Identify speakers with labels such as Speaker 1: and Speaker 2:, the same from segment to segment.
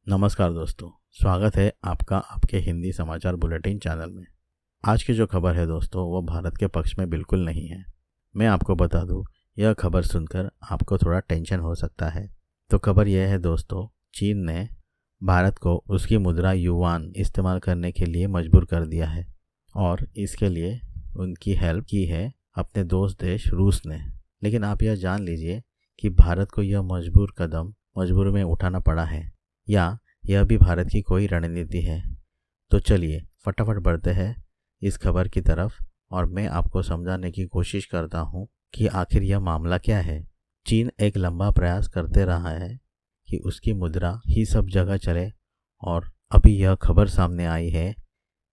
Speaker 1: नमस्कार दोस्तों, स्वागत है आपका आपके हिंदी समाचार बुलेटिन चैनल में। आज की जो खबर है दोस्तों वो भारत के पक्ष में बिल्कुल नहीं है। मैं आपको बता दूं, यह खबर सुनकर आपको थोड़ा टेंशन हो सकता है। तो खबर यह है दोस्तों, चीन ने भारत को उसकी मुद्रा युआन इस्तेमाल करने के लिए मजबूर कर दिया है और इसके लिए उनकी हेल्प की है अपने दोस्त देश रूस ने। लेकिन आप यह जान लीजिए कि भारत को यह मजबूर में उठाना पड़ा है या यह भी भारत की कोई रणनीति है। तो चलिए फटाफट बढ़ते हैं इस खबर की तरफ और मैं आपको समझाने की कोशिश करता हूँ कि आखिर यह मामला क्या है। चीन एक लंबा प्रयास करते रहा है कि उसकी मुद्रा ही सब जगह चले और अभी यह खबर सामने आई है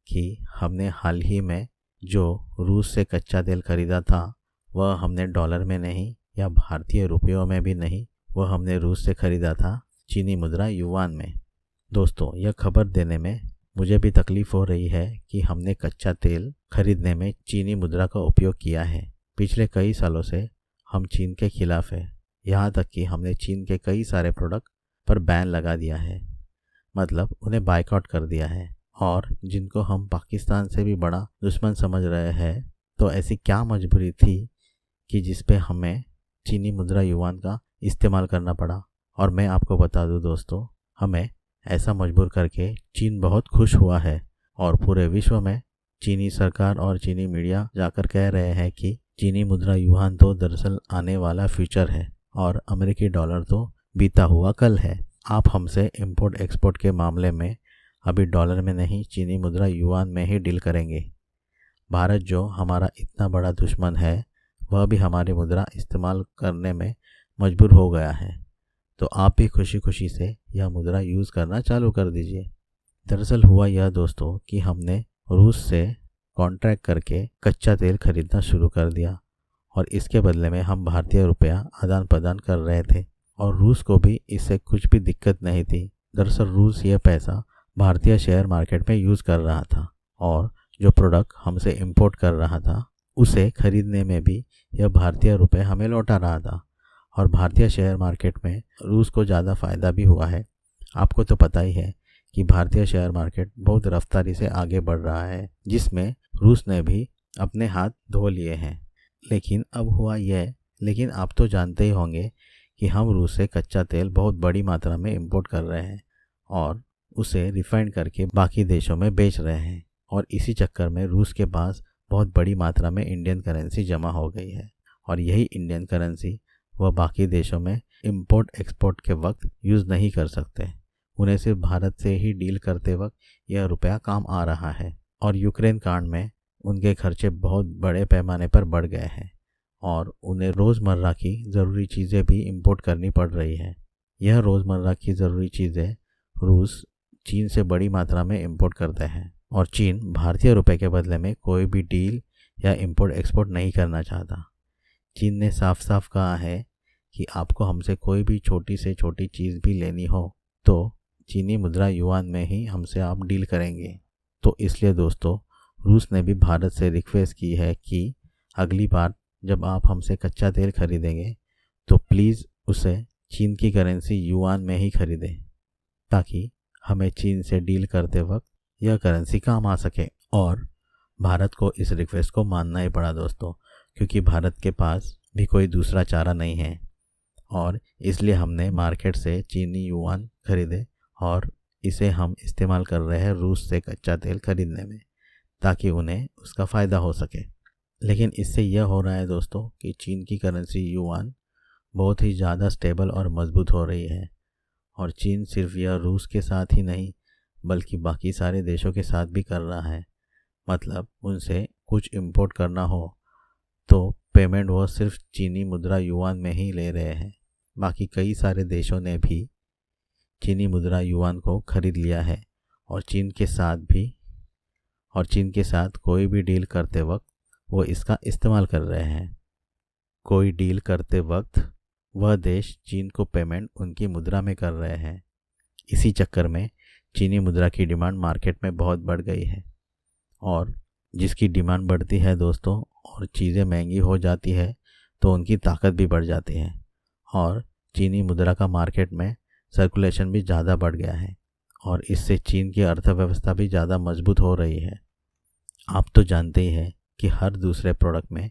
Speaker 1: कि हमने हाल ही में जो रूस से कच्चा तेल खरीदा था वह हमने डॉलर में नहीं या भारतीय रुपयों में भी नहीं, वह हमने रूस से खरीदा था चीनी मुद्रा युआन में। दोस्तों, यह खबर देने में मुझे भी तकलीफ हो रही है कि हमने कच्चा तेल खरीदने में चीनी मुद्रा का उपयोग किया है। पिछले कई सालों से हम चीन के खिलाफ है, यहाँ तक कि हमने चीन के कई सारे प्रोडक्ट पर बैन लगा दिया है, मतलब उन्हें बायकॉट कर दिया है। और जिनको हम पाकिस्तान से भी बड़ा दुश्मन समझ रहे हैं, तो ऐसी क्या मजबूरी थी कि जिस पे हमें चीनी मुद्रा युआन का इस्तेमाल करना पड़ा। और मैं आपको बता दूं दोस्तों, हमें ऐसा मजबूर करके चीन बहुत खुश हुआ है और पूरे विश्व में चीनी सरकार और चीनी मीडिया जाकर कह रहे हैं कि चीनी मुद्रा युआन तो दरअसल आने वाला फ्यूचर है और अमेरिकी डॉलर तो बीता हुआ कल है। आप हमसे इंपोर्ट एक्सपोर्ट के मामले में अभी डॉलर में नहीं चीनी मुद्रा युआन में ही डील करेंगे। भारत जो हमारा इतना बड़ा दुश्मन है वह भी हमारी मुद्रा इस्तेमाल करने में मजबूर हो गया है, तो आप भी खुशी खुशी से यह मुद्रा यूज़ करना चालू कर दीजिए। दरअसल हुआ यह दोस्तों कि हमने रूस से कॉन्ट्रैक्ट करके कच्चा तेल खरीदना शुरू कर दिया और इसके बदले में हम भारतीय रुपया आदान प्रदान कर रहे थे और रूस को भी इससे कुछ भी दिक्कत नहीं थी। दरअसल रूस यह पैसा भारतीय शेयर मार्केट में यूज़ कर रहा था और जो प्रोडक्ट हमसे इंपोर्ट कर रहा था उसे खरीदने में भी यह भारतीय रुपये हमें लौटा रहा था और भारतीय शेयर मार्केट में रूस को ज़्यादा फ़ायदा भी हुआ है। आपको तो पता ही है कि भारतीय शेयर मार्केट बहुत रफ्तारी से आगे बढ़ रहा है, जिसमें रूस ने भी अपने हाथ धो लिए हैं। लेकिन आप तो जानते ही होंगे कि हम रूस से कच्चा तेल बहुत बड़ी मात्रा में इंपोर्ट कर रहे हैं और उसे रिफाइन करके बाकी देशों में बेच रहे हैं और इसी चक्कर में रूस के पास बहुत बड़ी मात्रा में इंडियन करेंसी जमा हो गई है और यही इंडियन करेंसी वह बाकी देशों में इंपोर्ट एक्सपोर्ट के वक्त यूज़ नहीं कर सकते। उन्हें सिर्फ भारत से ही डील करते वक्त यह रुपया काम आ रहा है और यूक्रेन कांड में उनके खर्चे बहुत बड़े पैमाने पर बढ़ गए हैं और उन्हें रोज़मर्रा की ज़रूरी चीज़ें भी इंपोर्ट करनी पड़ रही है। यह रोज़मर्रा की ज़रूरी चीज़ें रूस चीन से बड़ी मात्रा में इंपोर्ट करते हैं और चीन भारतीय रुपये के बदले में कोई भी डील या इंपोर्ट एक्सपोर्ट नहीं करना चाहता। चीन ने साफ साफ कहा है कि आपको हमसे कोई भी छोटी से छोटी चीज़ भी लेनी हो तो चीनी मुद्रा युआन में ही हमसे आप डील करेंगे। तो इसलिए दोस्तों, रूस ने भी भारत से रिक्वेस्ट की है कि अगली बार जब आप हमसे कच्चा तेल खरीदेंगे तो प्लीज़ उसे चीन की करेंसी युआन में ही खरीदें ताकि हमें चीन से डील करते वक्त यह करेंसी काम आ सके। और भारत को इस रिक्वेस्ट को मानना ही पड़ा दोस्तों, क्योंकि भारत के पास भी कोई दूसरा चारा नहीं है और इसलिए हमने मार्केट से चीनी युआन खरीदे और इसे हम इस्तेमाल कर रहे हैं रूस से कच्चा तेल खरीदने में ताकि उन्हें उसका फ़ायदा हो सके। लेकिन इससे यह हो रहा है दोस्तों कि चीन की करेंसी युआन बहुत ही ज़्यादा स्टेबल और मजबूत हो रही है और चीन सिर्फ यह रूस के साथ ही नहीं बल्कि बाकी सारे देशों के साथ भी कर रहा है। मतलब उनसे कुछ इंपोर्ट करना हो तो पेमेंट वो सिर्फ चीनी मुद्रा युआन में ही ले रहे हैं। बाकी कई सारे देशों ने भी चीनी मुद्रा युआन को खरीद लिया है और चीन के साथ कोई भी डील करते वक्त वो इसका इस्तेमाल कर रहे हैं। कोई डील करते वक्त वह देश चीन को पेमेंट उनकी मुद्रा में कर रहे हैं। इसी चक्कर में चीनी मुद्रा की डिमांड मार्केट में बहुत बढ़ गई है और जिसकी डिमांड बढ़ती है दोस्तों और चीज़ें महंगी हो जाती है तो उनकी ताकत भी बढ़ जाती है और चीनी मुद्रा का मार्केट में सर्कुलेशन भी ज़्यादा बढ़ गया है। और इससे चीन की अर्थव्यवस्था भी ज़्यादा मजबूत हो रही है। आप तो जानते ही हैं कि हर दूसरे प्रोडक्ट में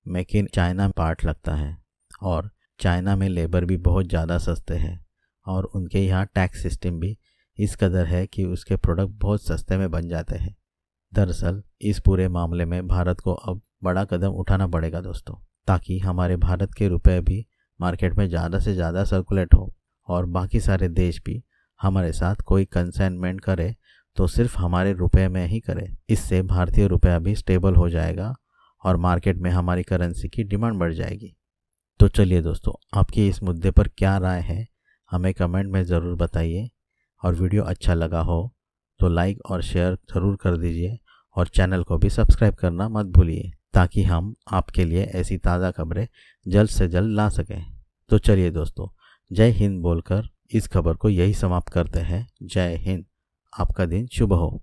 Speaker 1: मेक इन चाइना पार्ट लगता है और चाइना में लेबर भी बहुत ज़्यादा सस्ते हैं और उनके यहाँ टैक्स सिस्टम भी इस कदर है कि उसके प्रोडक्ट बहुत सस्ते में बन जाते हैं। दरअसल इस पूरे मामले में भारत को अब बड़ा कदम उठाना पड़ेगा दोस्तों, ताकि हमारे भारत के रुपए भी मार्केट में ज़्यादा से ज़्यादा सर्कुलेट हो और बाकी सारे देश भी हमारे साथ कोई कंसाइनमेंट करे तो सिर्फ हमारे रुपए में ही करे। इससे भारतीय रुपया भी स्टेबल हो जाएगा और मार्केट में हमारी करेंसी की डिमांड बढ़ जाएगी। तो चलिए दोस्तों, आपकी इस मुद्दे पर क्या राय है हमें कमेंट में ज़रूर बताइए और वीडियो अच्छा लगा हो तो लाइक और शेयर ज़रूर कर दीजिए और चैनल को भी सब्सक्राइब करना मत भूलिए, ताकि हम आपके लिए ऐसी ताज़ा खबरें जल्द से जल्द ला सकें। तो चलिए दोस्तों, जय हिंद बोलकर इस खबर को यही समाप्त करते हैं। जय हिंद। आपका दिन शुभ हो।